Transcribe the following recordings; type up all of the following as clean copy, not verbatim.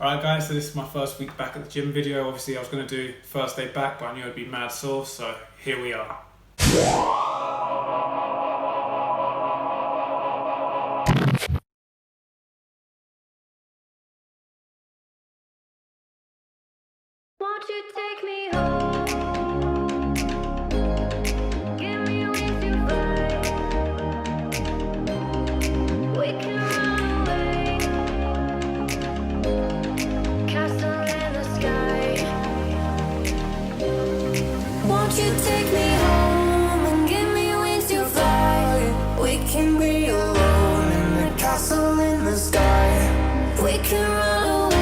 Alright guys, so this is my first week back at the gym video. Obviously I was going to do first day back, but I knew I'd be mad sore, so here we are. Won't you take me home? Give me wings to fly. We can run away. Castle in the sky. Won't you take me home and give me wings to fly? We can be alone in the castle in the sky. We can run away.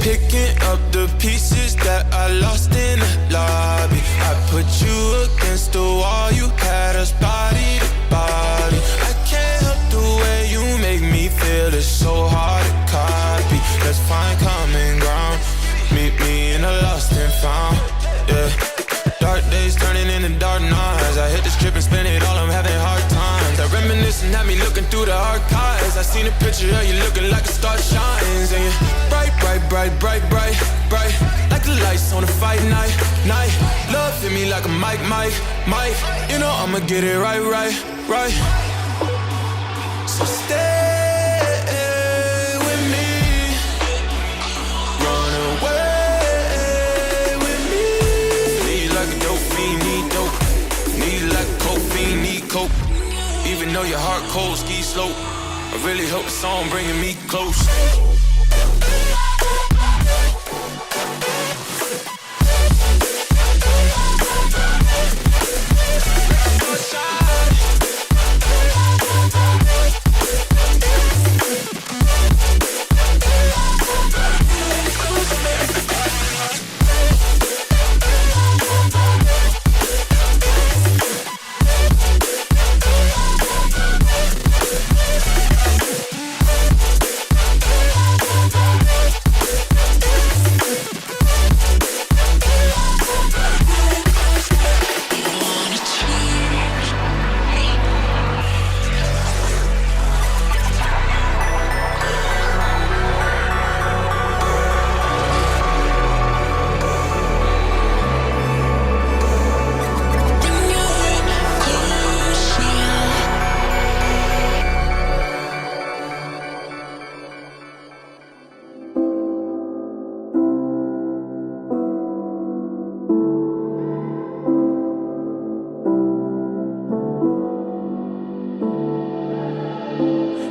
Picking up the pieces that I lost in the lobby. I put you against the wall, you had us body to body. I can't help the way you make me feel, it's so hard to copy. Let's find common ground, meet me in the lost and found, yeah. Dark days turning into dark nights. I hit the strip and spend it all, I'm having hard times. That reminiscing had me looking through the archives. I seen a picture of you looking like a star shines. And you're bright, bright, bright, bright, bright, bright, like the lights on a fight night, night. Love hit me like a mic, mic, mic. You know I'ma get it right, right, right. Even though your heart cold, ski slope. I really hope the song bringing me close.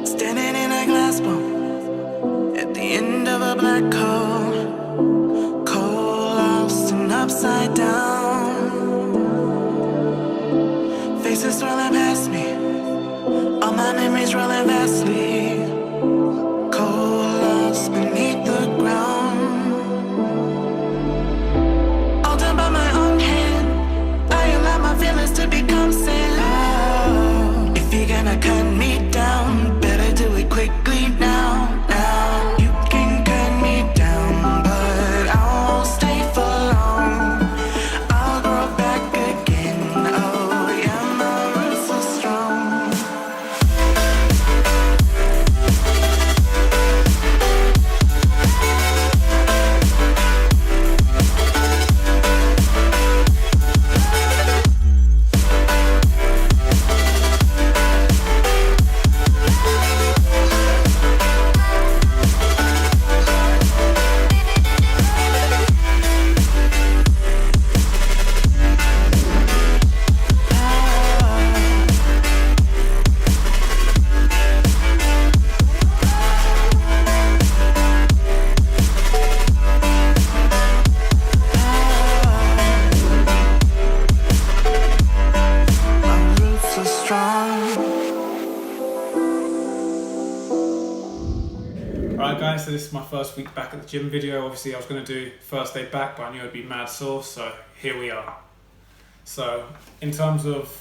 Standing in a glass bowl at the end of a black hole, cold, lost and upside down. Faces swirling past me, all my memories rolling vastly, cold, lost beneath the ground. All done by my own hand, I allow my feelings to become sand. If you're gonna cut me down, better do it quickly now. You can cut me down, but I won't stay for long. I'll grow back again. Oh yeah, my roots are strong. Alright guys, so this is my first week back at the gym video. Obviously I was going to do first day back, but I knew I'd be mad sore, so here we are. So in terms of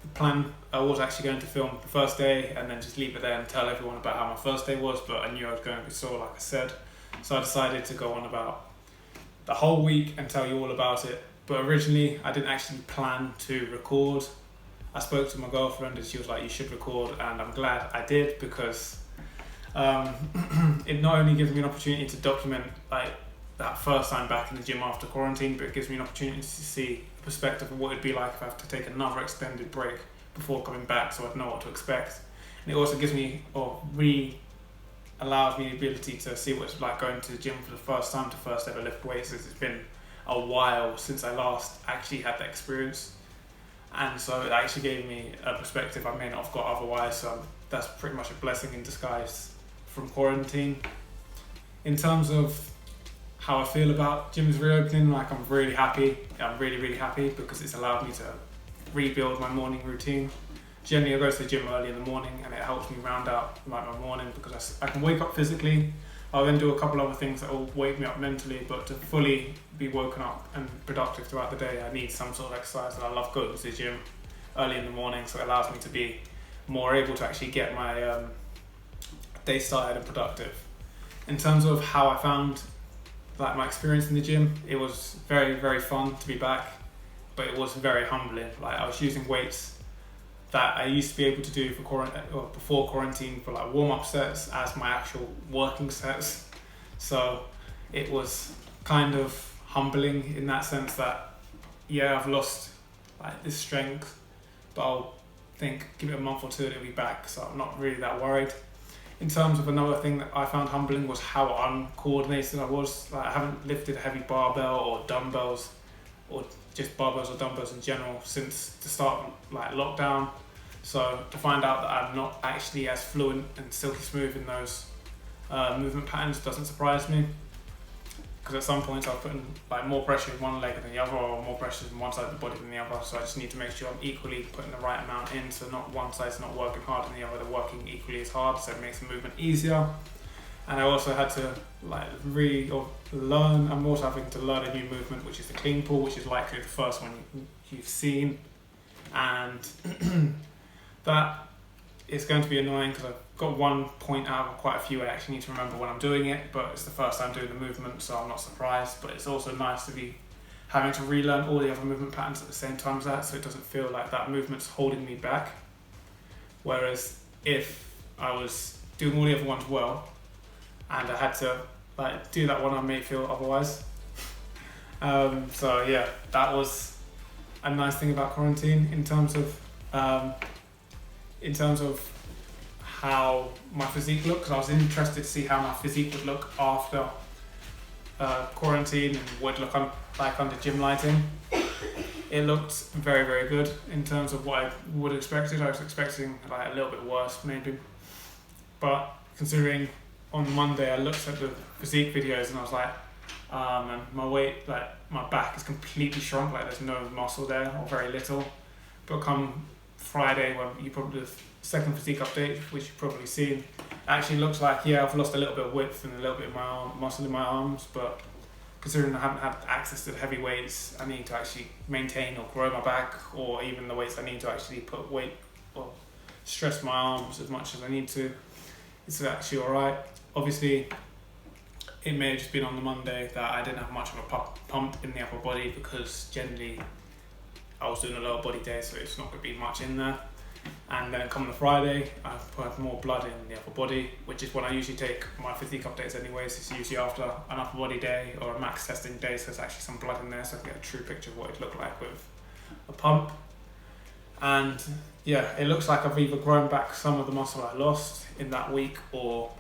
the plan, I was actually going to film the first day and then just leave it there and tell everyone about how my first day was, but I knew I was going to be sore like I said. So I decided to go on about the whole week and tell you all about it. But originally I didn't actually plan to record. I spoke to my girlfriend and she was like, you should record, and I'm glad I did, because it not only gives me an opportunity to document like that first time back in the gym after quarantine, but it gives me an opportunity to see the perspective of what it'd be like if I have to take another extended break before coming back, so I'd know what to expect. And it also gives me, or allows me the ability to see what it's like going to the gym for the first time, to first ever lift weights, as it's been a while since I last actually had that experience. And so it actually gave me a perspective I may not have got otherwise, so that's pretty much a blessing in disguise from quarantine. In terms of how I feel about gyms reopening, like I'm really happy. I'm really happy because it's allowed me to rebuild my morning routine. Generally I go to the gym early in the morning and it helps me round out like my morning, because I can wake up physically. I'll then do a couple other things that will wake me up mentally, but to fully be woken up and productive throughout the day, I need some sort of exercise, and I love going to the gym early in the morning, so it allows me to be more able to actually get my day started and productive. In terms of how I found like my experience in the gym, it was very fun to be back, but it was very humbling. Like I was using weights that I used to be able to do before quarantine for like warm-up sets as my actual working sets. So it was kind of humbling in that sense that, yeah, I've lost like this strength, but I'll give it a month or two and it'll be back, so I'm not really that worried. In terms of another thing that I found humbling was how uncoordinated I was. Like I haven't lifted a heavy barbell or dumbbells, or just barbells or dumbbells in general, since the start of like lockdown. So to find out that I'm not actually as fluent and silky smooth in those movement patterns doesn't surprise me, because at some points I'll put in like more pressure in one leg than the other, or more pressure in one side of the body than the other. So I just need to make sure I'm equally putting the right amount in, so not one side's not working hard and the other they're working equally as hard, so it makes the movement easier. And I also had to like learn. I'm also having to learn a new movement, which is the clean pull, which is likely the first one you've seen, and that is going to be annoying because I've got one point out of quite a few I actually need to remember when I'm doing it, but it's the first time doing the movement, so I'm not surprised. But it's also nice to be having to relearn all the other movement patterns at the same time as that, so it doesn't feel like that movement's holding me back. Whereas if I was doing all the other ones well, and I had to like do that one, I may feel otherwise. So yeah, that was a nice thing about quarantine in terms of how my physique looked, because I was interested to see how my physique would look after quarantine and would look like under gym lighting. It looked very, very good in terms of what I would have expected. I was expecting like a little bit worse maybe, but considering on Monday I looked at the physique videos and I was like, man, my weight, like my back is completely shrunk, like there's no muscle there or very little. But come Friday, when you probably do the second physique update, which you've probably seen, it actually looks like, yeah, I've lost a little bit of width and a little bit of my muscle in my arms, but considering I haven't had access to the heavy weights I need to actually maintain or grow my back, or even the weights I need to actually put weight or stress my arms as much as I need to, it's actually alright. Obviously, it may have just been on the Monday that I didn't have much of a pump in the upper body, because generally I was doing a lower body day, so it's not going to be much in there. And then come the Friday, I put more blood in the upper body, which is when I usually take my physique updates anyways. It's usually after an upper body day or a max testing day, so there's actually some blood in there, so I can get a true picture of what it looked like with a pump. And yeah, it looks like I've either grown back some of the muscle I lost in that week, or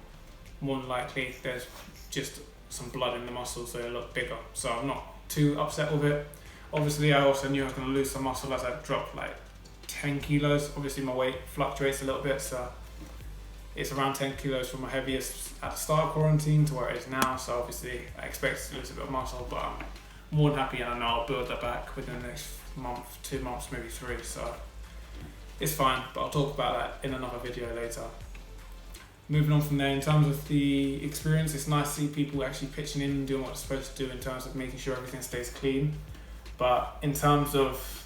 more than likely there's just some blood in the muscle, so it looked bigger. So I'm not too upset with it. Obviously, I also knew I was going to lose some muscle as I dropped like 10 kilos. Obviously, my weight fluctuates a little bit, so it's around 10 kilos from my heaviest at the start of quarantine to where it is now. So obviously, I expect to lose a bit of muscle, but I'm more than happy, and I know I'll build that back within the next month, 2 months, maybe 3. So it's fine, but I'll talk about that in another video later. Moving on from there, in terms of the experience, it's nice to see people actually pitching in and doing what they're supposed to do in terms of making sure everything stays clean. But in terms of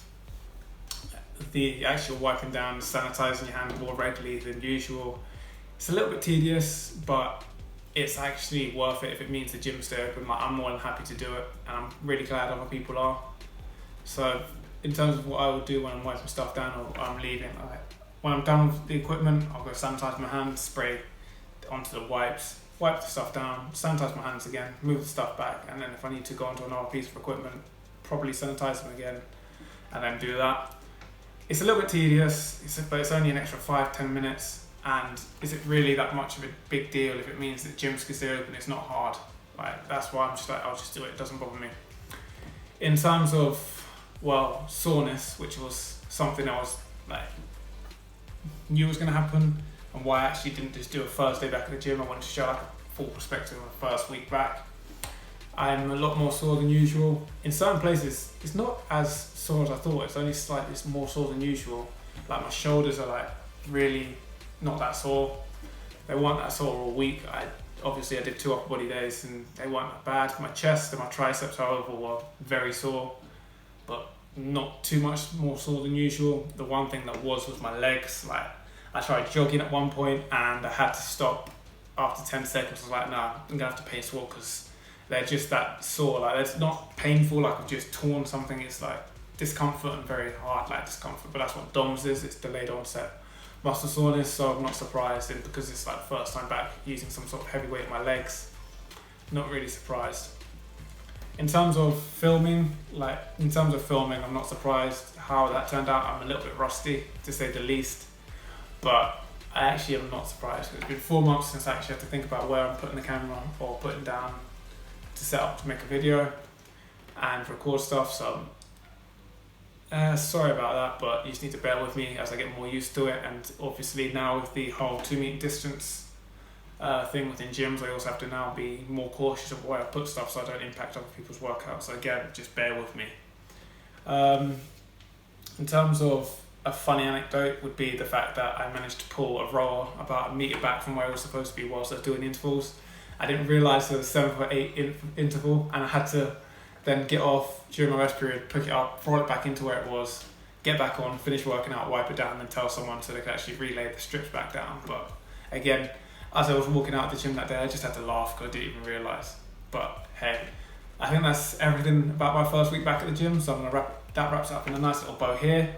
the actual wiping down, sanitizing your hands more regularly than usual, it's a little bit tedious, but it's actually worth it if it means the gym stay open. Like, I'm more than happy to do it, and I'm really glad other people are. So in terms of what I would do when I'm wiping stuff down or I'm leaving, like, when I'm done with the equipment, I'll go sanitize my hands, spray onto the wipes, wipe the stuff down, sanitize my hands again, move the stuff back, and then if I need to go onto another piece of equipment, probably sanitize them again, and then do that. It's a little bit tedious, but it's only an extra 5-10 minutes, and is it really that much of a big deal if it means that gyms can stay open? It's not hard. Like, that's why I'm just like, I'll just do it, it doesn't bother me. In terms of, well, soreness, which was something I was like, knew was going to happen, and why I actually didn't just do a first day back at the gym. I wanted to show like a full perspective of the first week back. I'm a lot more sore than usual. In certain places, it's not as sore as I thought. It's only slightly more sore than usual. Like, my shoulders are like really not that sore. They weren't that sore all week. I did 2 upper body days and they weren't that bad. My chest and my triceps, however, were very sore, but not too much more sore than usual. The one thing that was my legs. Like, I tried jogging at one point and I had to stop after 10 seconds. I was like, nah, I'm gonna have to pace walk, because they're just that sore. Like, it's not painful like I've just torn something. It's like discomfort, and very hard like discomfort, but that's what DOMS is. It's delayed onset muscle soreness. So I'm not surprised, and because it's like the first time back using some sort of heavy weight in my legs, not really surprised. In terms of filming, I'm not surprised how that turned out. I'm a little bit rusty, to say the least, but I actually am not surprised. It's been 4 months since I actually had to think about where I'm putting the camera or putting down to set up to make a video and record stuff. So Sorry about that, but you just need to bear with me as I get more used to it. And obviously now with the whole 2 meter distance thing within gyms, I also have to now be more cautious of where I put stuff so I don't impact other people's workouts. So again, just bear with me. In terms of a funny anecdote would be the fact that I managed to pull a rower about a metre back from where I was supposed to be whilst I was doing intervals. I didn't realise there was 7 or 8 interval, and I had to then get off during my rest period, pick it up, roll it back into where it was, get back on, finish working out, wipe it down, and then tell someone so they could actually relay the strips back down. But again, as I was walking out of the gym that day, I just had to laugh because I didn't even realise. But hey, I think that's everything about my first week back at the gym, so I'm gonna that wraps it up in a nice little bow here.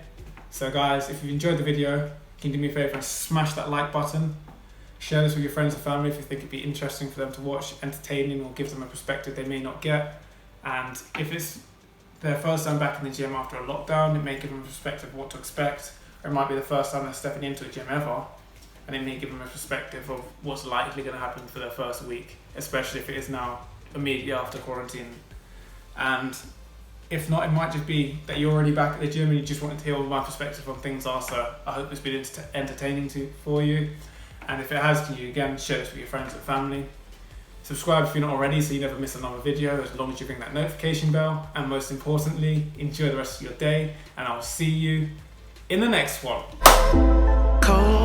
So guys, if you enjoyed the video, can you do me a favour and smash that like button? Share this with your friends and family if you think it'd be interesting for them to watch, entertaining, or give them a perspective they may not get. And if it's their first time back in the gym after a lockdown, it may give them a perspective of what to expect. Or it might be the first time they're stepping into a gym ever, and it may give them a perspective of what's likely going to happen for their first week, especially if it is now immediately after quarantine. And if not, it might just be that you're already back at the gym and you just wanted to hear what my perspective on things are. So I hope it's been entertaining for you. And if it has, can you again share this with your friends and family. Subscribe if you're not already so you never miss another video, as long as you ring that notification bell. And most importantly, enjoy the rest of your day, and I'll see you in the next one. Cold